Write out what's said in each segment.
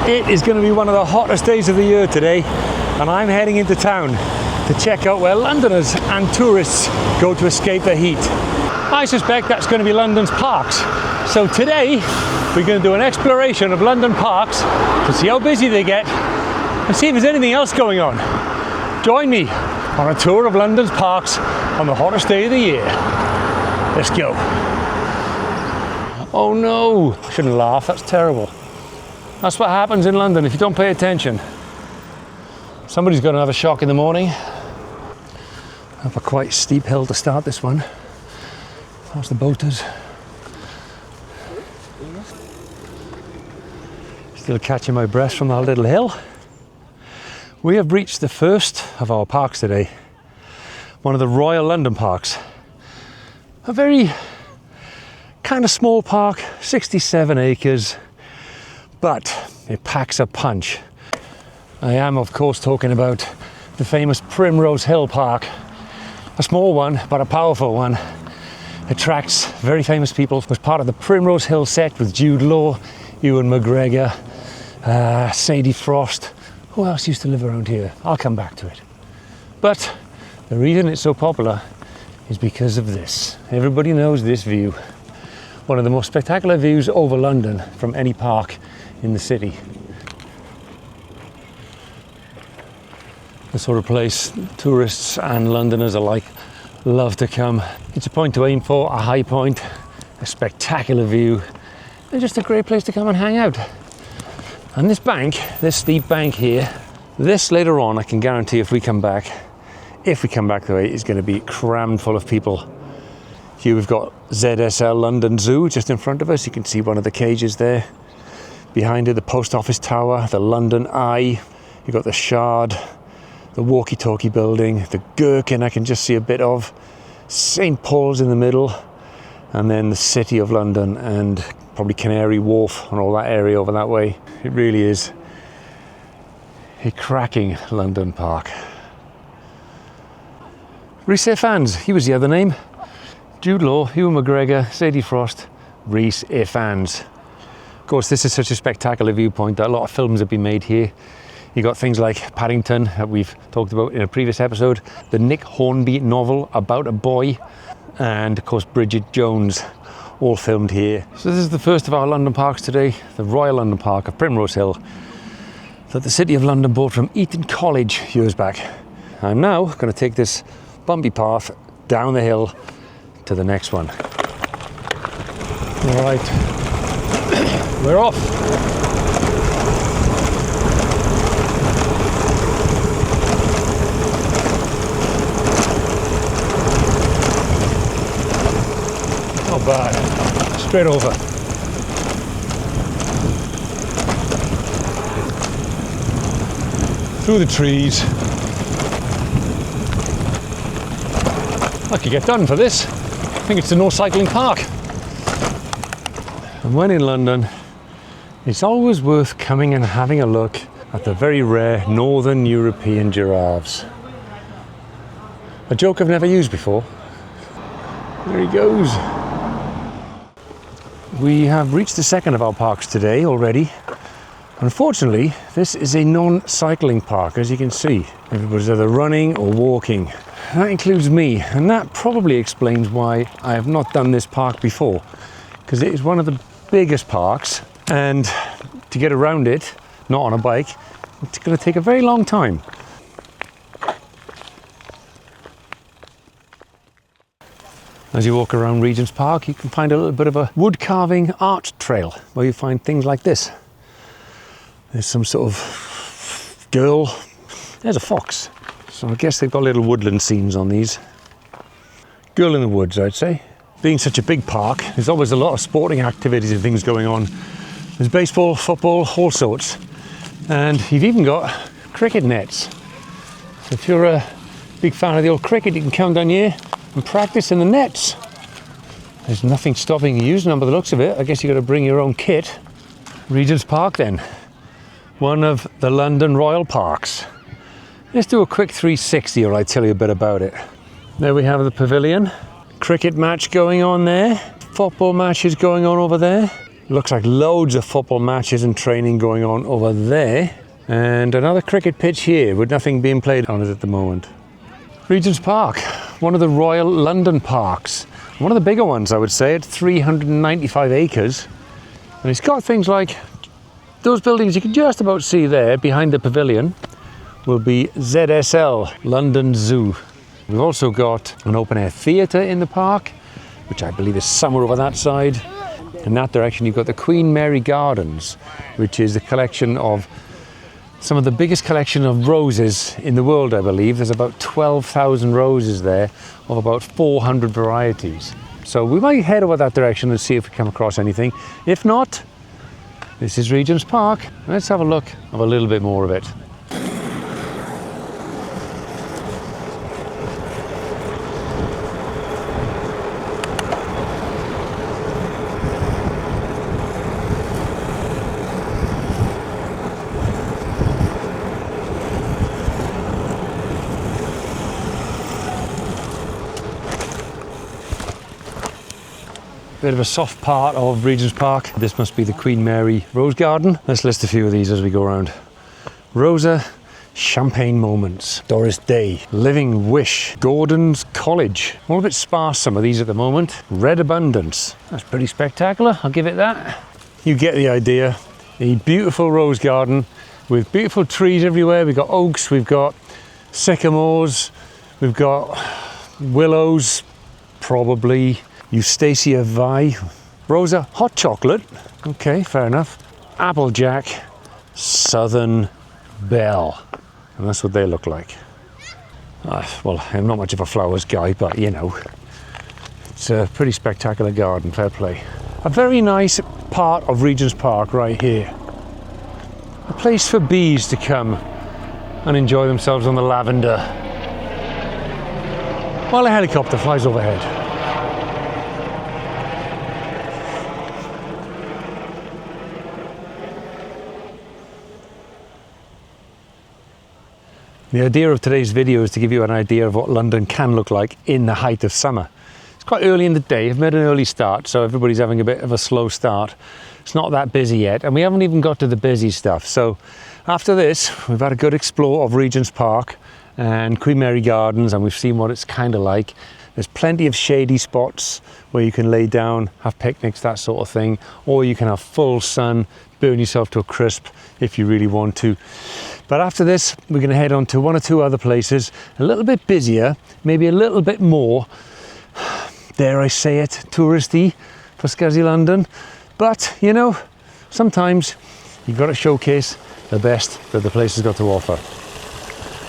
It is going to be one of the hottest days of the year today, and I'm heading into town to check out where Londoners and tourists go to escape the heat. I suspect that's going to be London's parks. So today we're going to do an exploration of London parks to see how busy they get and see if there's anything else going on. Join me on a tour of London's parks on the hottest day of the year. Let's go. Oh no, I shouldn't laugh, that's terrible. That's what happens in London if you don't pay attention. Somebody's going to have a shock in the morning. Up a quite steep hill to start this one. Past the boaters. Still catching my breath from that little hill. We have reached the first of our parks today. One of the Royal London Parks. A very kind of small park, 67 acres, but it packs a punch. I am of course talking about the famous Primrose Hill Park. A small one, but a powerful one. Attracts very famous people. It was part of the Primrose Hill set with Jude Law, Ewan McGregor, Sadie Frost. Who else used to live around here? I'll come back to it. But the reason it's so popular is because of this. Everybody knows this view. One of the most spectacular views over London from any park in the city. The sort of place tourists and Londoners alike love to come. It's a point to aim for, a high point, a spectacular view, and just a great place to come and hang out. And this bank, this steep bank here, this later on I can guarantee if we come back the way, is going to be crammed full of people. Here we've got ZSL London Zoo just in front of us. You can see one of the cages there. Behind it, the Post Office Tower, the London Eye. You've got the Shard, the walkie-talkie building, the Gherkin I can just see a bit of, St. Paul's in the middle, and then the City of London and probably Canary Wharf and all that area over that way. It really is a cracking London park. Rhys Ifans, he was the other name. Jude Law, Ewan McGregor, Sadie Frost, Rhys Ifans. Of course, this is such a spectacular viewpoint that a lot of films have been made here. You got things like Paddington that we've talked about in a previous episode, the Nick Hornby novel about a boy, and of course Bridget Jones, all filmed here. So this is the first of our London parks today, the Royal London Park of Primrose Hill, that the City of London bought from Eton College years back. I'm now going to take this bumpy path down the hill to the next one. All right, we're off. Not bad. Straight over. Through the trees. I could get done for this. I think it's the no cycling park. And when in London, it's always worth coming and having a look at the very rare Northern European giraffes. A joke I've never used before. There he goes. We have reached the second of our parks today already. Unfortunately, this is a non-cycling park, as you can see. Everybody's either running or walking. That includes me, and that probably explains why I have not done this park before, because it is one of the biggest parks, and to get around it, not on a bike, it's going to take a very long time. As you walk around Regents Park, you can find a little bit of a wood carving art trail where you find things like this. There's some sort of girl, there's a fox. So I guess they've got little woodland scenes on these. Girl in the woods, I'd say. Being such a big park, there's always a lot of sporting activities and things going on. There's baseball, football, all sorts. And you've even got cricket nets. So if you're a big fan of the old cricket, you can come down here and practice in the nets. There's nothing stopping you using them by the looks of it. I guess you've got to bring your own kit. Regent's Park then. One of the London Royal Parks. Let's do a quick 360 or I tell you a bit about it. There we have the pavilion. Cricket match going on there. Football matches going on over there. Looks like loads of football matches and training going on over there. And another cricket pitch here with nothing being played on it at the moment. Regents Park, one of the Royal London parks. One of the bigger ones, I would say, at 395 acres. And it's got things like those buildings you can just about see there behind the pavilion will be ZSL, London Zoo. We've also got an open air theatre in the park, which I believe is somewhere over that side. In that direction you've got the Queen Mary Gardens, which is a collection of some of the biggest collection of roses in the world, I believe. There's about 12,000 roses there of about 400 varieties. So we might head over that direction and see if we come across anything. If not, this is Regents Park. Let's have a look of a little bit more of it. Bit of a soft part of Regents Park. This must be the Queen Mary Rose Garden. Let's list a few of these as we go around. Rosa, Champagne Moments, Doris Day, Living Wish, Gordon's College. All a bit sparse, some of these at the moment. Red Abundance. That's pretty spectacular, I'll give it that. You get the idea. A beautiful rose garden with beautiful trees everywhere. We've got oaks, we've got sycamores, we've got willows, probably Eustacia Vi, Rosa Hot Chocolate, okay, fair enough. Applejack, Southern Belle, and that's what they look like. Well, I'm not much of a flowers guy, but you know, it's a pretty spectacular garden, fair play. A very nice part of Regents Park right here. A place for bees to come and enjoy themselves on the lavender while a helicopter flies overhead. The idea of today's video is to give you an idea of what London can look like in the height of summer. It's quite early in the day. I've made an early start, so everybody's having a bit of a slow start. It's not that busy yet, and we haven't even got to the busy stuff. So after this, we've had a good explore of Regents Park and Queen Mary Gardens, and we've seen what it's kind of like. There's plenty of shady spots where you can lay down, have picnics, that sort of thing, or you can have full sun, burn yourself to a crisp if you really want to. But after this, we're going to head on to one or two other places, a little bit busier, maybe a little bit more, dare I say it, touristy for scuzzy London. But, you know, sometimes you've got to showcase the best that the place has got to offer.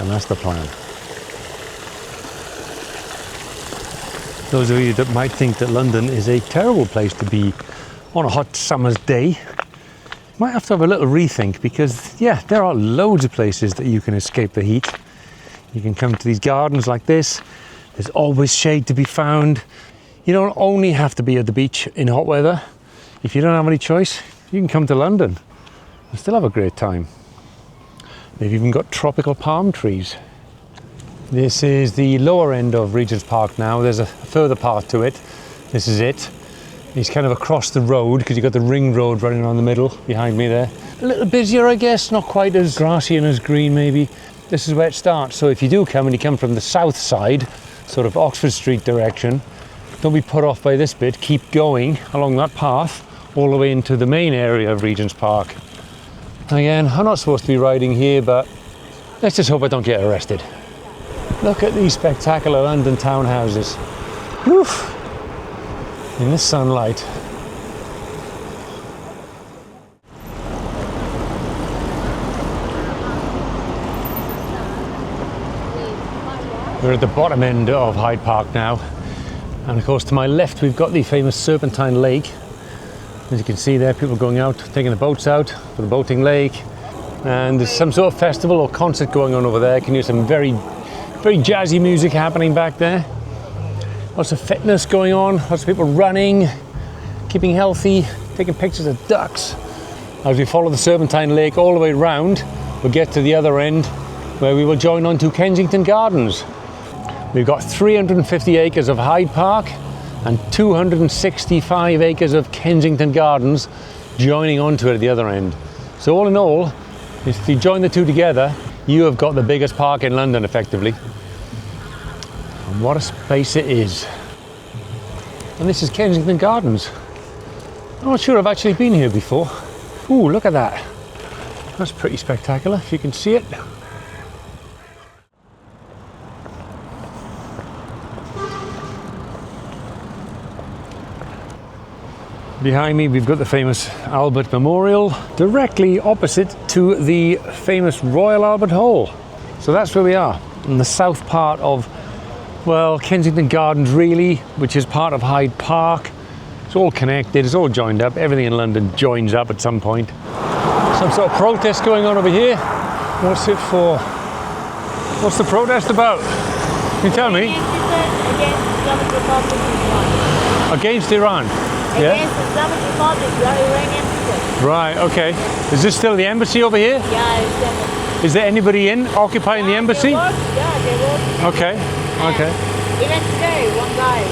And that's the plan. Those of you that might think that London is a terrible place to be on a hot summer's day, might have to have a little rethink, because yeah, there are loads of places that you can escape the heat. You can come to these gardens like this. There's always shade to be found. You don't only have to be at the beach in hot weather. If you don't have any choice, you can come to London and still have a great time. They've even got tropical palm trees. This is the lower end of Regents Park now. There's a further part to it. This is it. He's kind of across the road, because you've got the ring road running around the middle behind me there. A little busier, I guess, not quite as grassy and as green maybe. This is where it starts. So if you do come, and you come from the south side, sort of Oxford Street direction, don't be put off by this bit. Keep going along that path all the way into the main area of Regents Park. Again, I'm not supposed to be riding here, but let's just hope I don't get arrested. Look at these spectacular London townhouses. Woof! In the sunlight. We're at the bottom end of Hyde Park now, and of course to my left we've got the famous Serpentine Lake. As you can see there, people going out, taking the boats out for the boating lake, and there's some sort of festival or concert going on over there. You can hear some very jazzy music happening back there. Lots of fitness going on, lots of people running, keeping healthy, taking pictures of ducks. As we follow the Serpentine Lake all the way round, we'll get to the other end where we will join on to Kensington Gardens. We've got 350 acres of Hyde Park, and 265 acres of Kensington Gardens joining onto it at the other end. So all in all, if you join the two together, you have got the biggest park in London effectively. And what a space it is. And this is Kensington Gardens. I'm not sure I've actually been here before. Ooh, look at that. That's pretty spectacular, if you can see it. Behind me we've got the famous Albert Memorial, directly opposite to the famous Royal Albert Hall. So that's where we are, in the south part of, well, Kensington Gardens really, which is part of Hyde Park. It's all connected, it's all joined up. Everything in London joins up at some point. Some sort of protest going on over here. What's it for? What's the protest about? Can you tell me? Against Iran? Yeah? Against the Islamic Republic, the Iranian people. Right, okay. Is this still the embassy over here? Yeah, it's the... Is there anybody in occupying the embassy? They work. Okay, okay. Even today, one guy.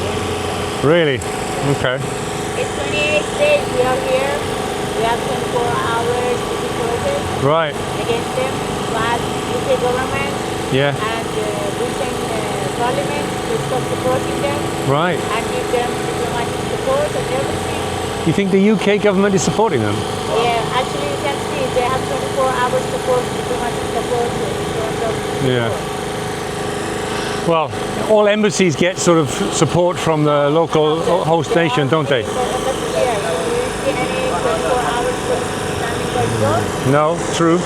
Really? Okay. It's 28 days we are here. We have 24 hours to be protest Right. against them. We have UK government Yeah. and Britain Parliament to stop supporting them Right. and give them diplomatic support and everything. You think the UK government is supporting them? Yeah, actually you can see they have 24 hours support, diplomatic support in front of Yeah. Well, all embassies get sort of support from the local host nation, don't they? No, true.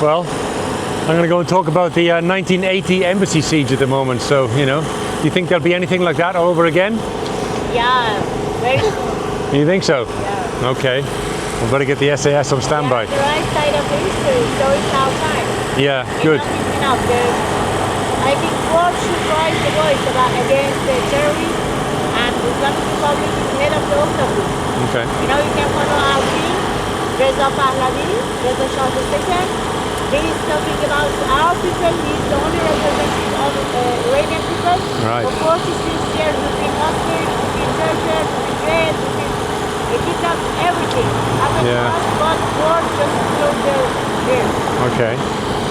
Well, I'm going to go and talk about the 1980 embassy siege at the moment. So, you know, do you think there'll be anything like that all over again? Yeah, very soon. You think so? Yeah. Okay. We've got to get the SAS on standby. The right side of the history, so it's our time. Yeah, good. Enough. I think world should raise the voice about against the terrorists, and the Islamic Republic is head of the octopus. Okay. You know, you can follow our king, Reza Pahlavi, Reza Shah II. He is talking about our people. He is the only representative of Iranian people. Right. For 46 years, we've been hostage, we've been tortured, we've been raped, we've been kidnapped, everything. Yeah. But war just closed their ears. Okay.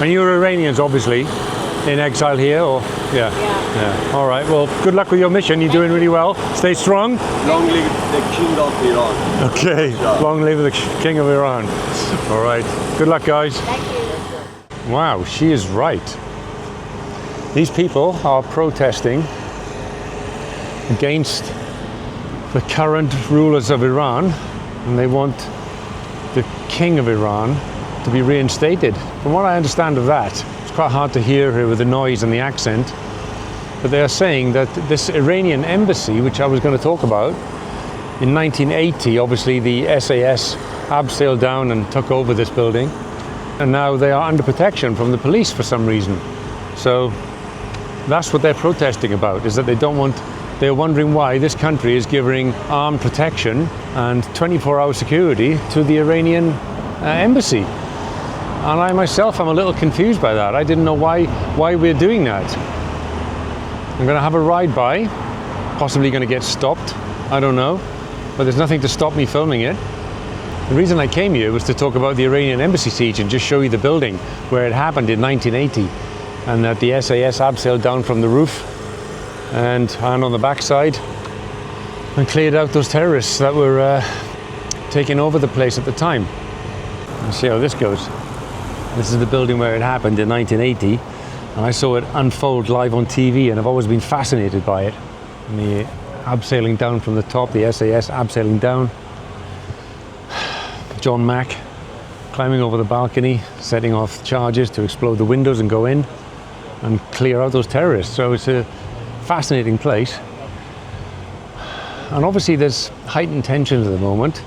And you're Iranians, obviously, in exile here, or? Yeah. Yeah. All right. Well, good luck with your mission. You're doing really well. Stay strong. Long live the King of Iran. Okay. Long live the King of Iran. All right. Good luck, guys. Thank you. Wow, she is right. These people are protesting against the current rulers of Iran, and they want the King of Iran to be reinstated. From what I understand of that, it's quite hard to hear here with the noise and the accent, but they are saying that this Iranian embassy, which I was going to talk about, in 1980, obviously the SAS abseiled down and took over this building, and now they are under protection from the police for some reason. So that's what they're protesting about, is that they're wondering why this country is giving armed protection and 24-hour security to the Iranian embassy. And I myself am a little confused by that. I didn't know why we're doing that. I'm going to have a ride by, possibly going to get stopped, I don't know, but there's nothing to stop me filming it. The reason I came here was to talk about the Iranian embassy siege and just show you the building where it happened in 1980, and that the SAS abseiled down from the roof and on the backside and cleared out those terrorists that were taking over the place at the time. Let's see how this goes. This is the building where it happened in 1980, and I saw it unfold live on TV, and I've always been fascinated by it. And the abseiling down from the top, the SAS abseiling down. John Mack climbing over the balcony, setting off charges to explode the windows and go in and clear out those terrorists. So it's a fascinating place. And obviously there's heightened tensions at the moment.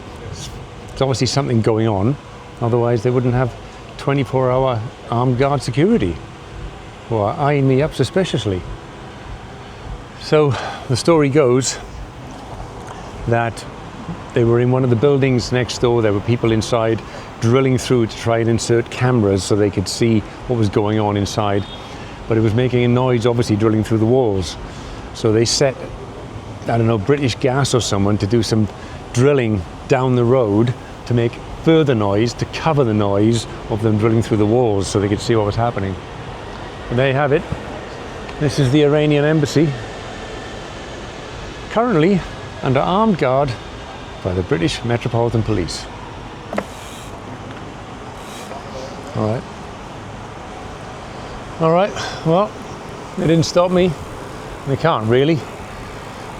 There's obviously something going on. Otherwise they wouldn't have 24-hour armed guard security who are eyeing me up suspiciously. So the story goes that they were in one of the buildings next door. There were people inside drilling through to try and insert cameras so they could see what was going on inside. But it was making a noise, obviously, drilling through the walls. So they set I don't know, British Gas or someone to do some drilling down the road to make further noise, to cover the noise of them drilling through the walls so they could see what was happening. And there you have it. This is the Iranian embassy, currently under armed guard by the British Metropolitan Police. All right, well, they didn't stop me. They can't really.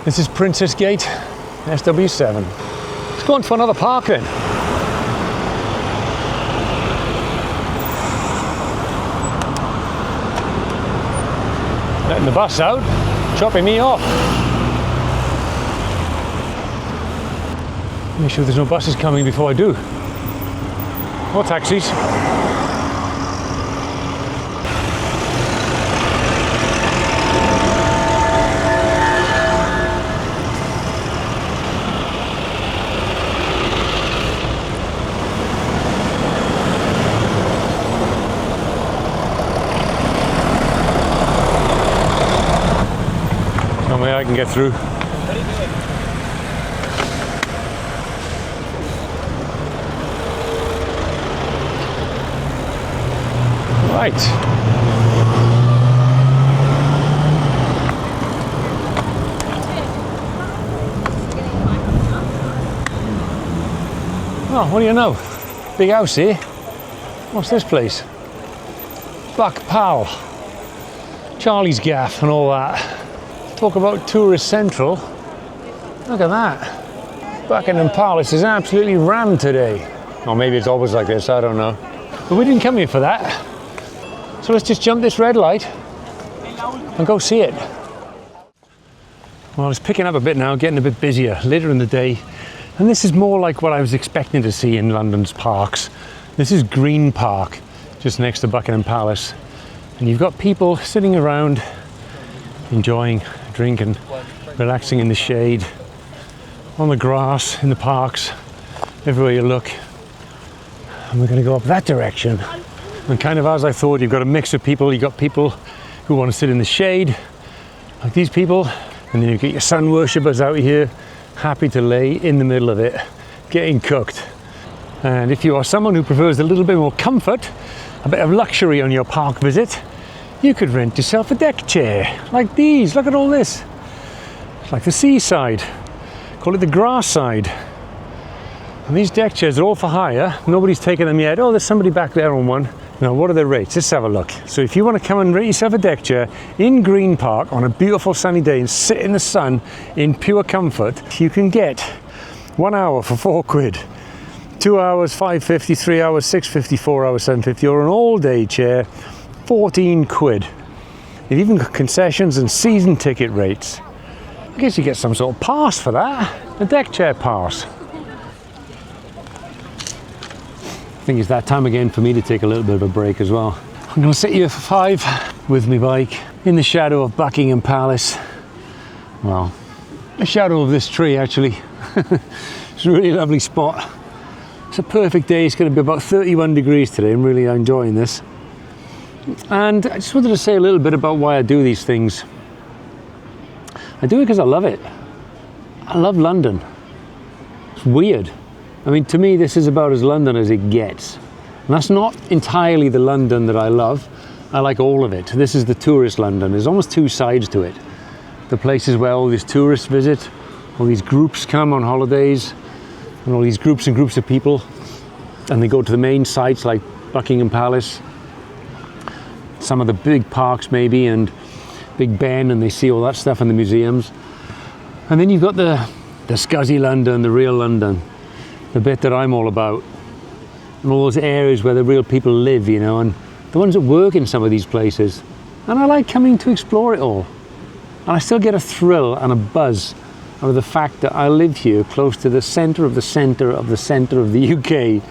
This is Princess Gate, SW7. Let's go on to another park then. Letting the bus out, chopping me off. Make sure there's no buses coming before I do. Or taxis. Some way I can get through. Right. Oh, what do you know? Big house here. What's this place? Buck Pal, Charlie's Gaff and all that. Talk about tourist central. Look at that. Buckingham Palace is absolutely rammed today. Or maybe it's always like this, I don't know. But we didn't come here for that. So let's just jump this red light and go see it. Well, it's picking up a bit now, getting a bit busier later in the day. And this is more like what I was expecting to see in London's parks. This is Green Park, just next to Buckingham Palace. And you've got people sitting around, enjoying a drink and relaxing in the shade, on the grass, in the parks, everywhere you look. And we're going to go up that direction. And kind of as I thought, you've got a mix of people. You've got people who want to sit in the shade, like these people, and then you get your sun worshippers out here, happy to lay in the middle of it, getting cooked. And if you are someone who prefers a little bit more comfort, a bit of luxury on your park visit, you could rent yourself a deck chair, like these. Look at all this. It's like the seaside. Call it the grass side. And these deck chairs are all for hire. Nobody's taken them yet. Oh, there's somebody back there on one. Now, what are the rates? Let's have a look. So if you want to come and rent yourself a deck chair in Green Park on a beautiful sunny day and sit in the sun in pure comfort, you can get 1 hour for £4. 2 hours, £5.50, 3 hours, £6.50, 4 hours, £7.50, or an all-day chair, £14. They've even got concessions and season ticket rates. I guess you get some sort of pass for that, a deck chair pass. I think it's that time again for me to take a little bit of a break as well. I'm going to sit here for 5 with my bike in the shadow of Buckingham Palace. Well, the shadow of this tree actually. It's a really lovely spot. It's a perfect day. It's going to be about 31 degrees today. I'm really enjoying this. And I just wanted to say a little bit about why I do these things. I do it because I love it. I love London. It's weird. I mean, to me, this is about as London as it gets. And that's not entirely the London that I love. I like all of it. This is the tourist London. There's almost two sides to it. The places where all these tourists visit, all these groups come on holidays, and all these groups and groups of people, and they go to the main sites like Buckingham Palace, some of the big parks maybe, and Big Ben, and they see all that stuff in the museums. And then you've got the scuzzy London, the real London, the bit that I'm all about, and all those areas where the real people live, you know, and the ones that work in some of these places. And I like coming to explore it all. And I still get a thrill and a buzz out of the fact that I live here close to the centre of the centre of the centre of the UK.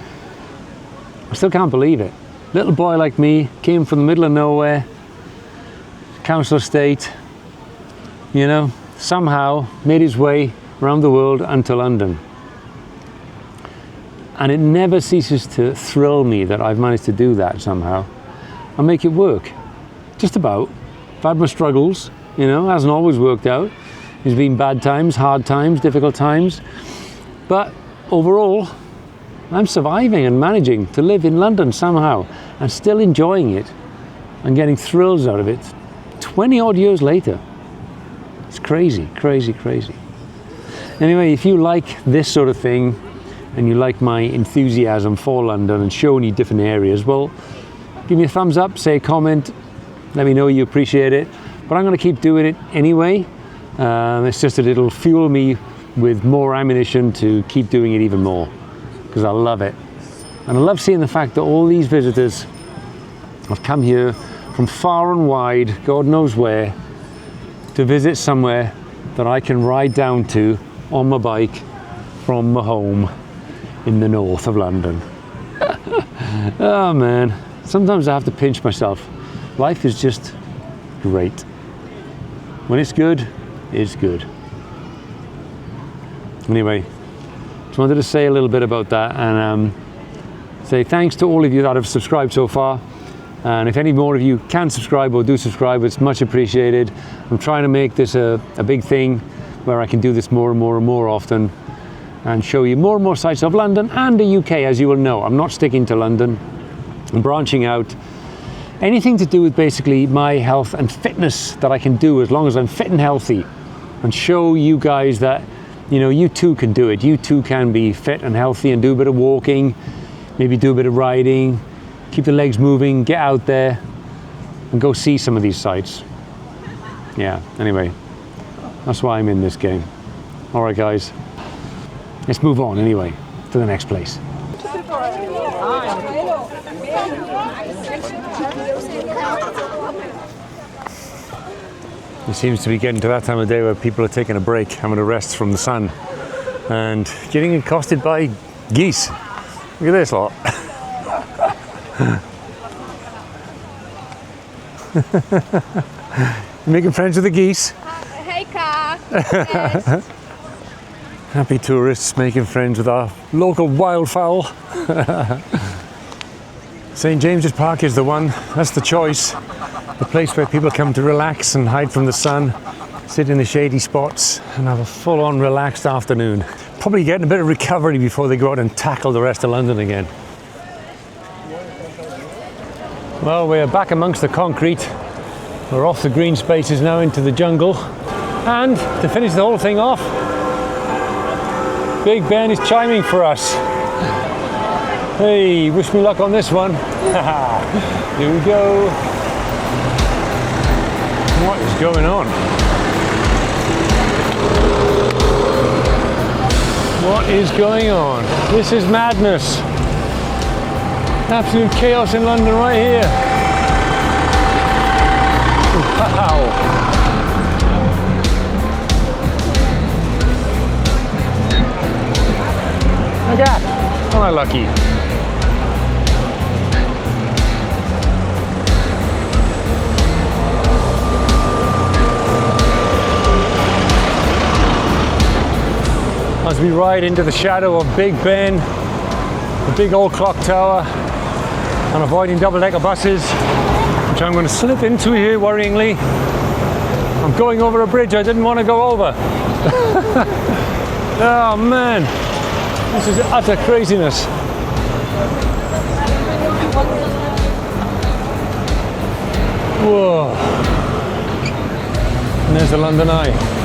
I still can't believe it. Little boy like me came from the middle of nowhere, council estate, you know, somehow made his way around the world and to London. And it never ceases to thrill me that I've managed to do that somehow and make it work. Just about. I've had my struggles, you know, hasn't always worked out. There's been bad times, hard times, difficult times, but overall, I'm surviving and managing to live in London somehow and still enjoying it and getting thrills out of it 20 odd years later. It's crazy, crazy, crazy. Anyway, if you like this sort of thing and you like my enthusiasm for London and showing you different areas, well, give me a thumbs up, say a comment, let me know you appreciate it. But I'm going to keep doing it anyway. It's just that it'll fuel me with more ammunition to keep doing it even more, because I love it. And I love seeing the fact that all these visitors have come here from far and wide, God knows where, to visit somewhere that I can ride down to on my bike from my home in the north of London. Oh man, sometimes I have to pinch myself. Life is just great. When it's good, it's good. Anyway, just wanted to say a little bit about that and say thanks to all of you that have subscribed so far. And if any more of you can subscribe or do subscribe, it's much appreciated. I'm trying to make this a big thing where I can do this more and more and more often and show you more and more sites of London and the UK, as you will know. I'm not sticking to London. I'm branching out. Anything to do with basically my health and fitness that I can do as long as I'm fit and healthy, and show you guys that, you know, you too can do it. You too can be fit and healthy and do a bit of walking, maybe do a bit of riding, keep the legs moving, get out there and go see some of these sites. Yeah, anyway, that's why I'm in this game. All right, guys, let's move on anyway to the next place. It seems to be getting to that time of day where people are taking a break, having a rest from the sun and getting accosted by geese. Look at this lot. Making friends with the geese. Hey, Car. Yes. Happy tourists making friends with our local wildfowl. St. James's Park is the one. That's the choice. The place where people come to relax and hide from the sun, sit in the shady spots and have a full-on relaxed afternoon. Probably getting a bit of recovery before they go out and tackle the rest of London again. Well, we're back amongst the concrete. We're off the green spaces now into the jungle. And to finish the whole thing off, Big Ben is chiming for us. Hey, wish me luck on this one. Here we go. What is going on? What is going on? This is madness. Absolute chaos in London right here. Wow. Look at that. Am I lucky? As we ride into the shadow of Big Ben, the big old clock tower, and avoiding double-decker buses, which I'm going to slip into here worryingly. I'm going over a bridge I didn't want to go over. Oh man, this is utter craziness. Whoa. And there's the London Eye.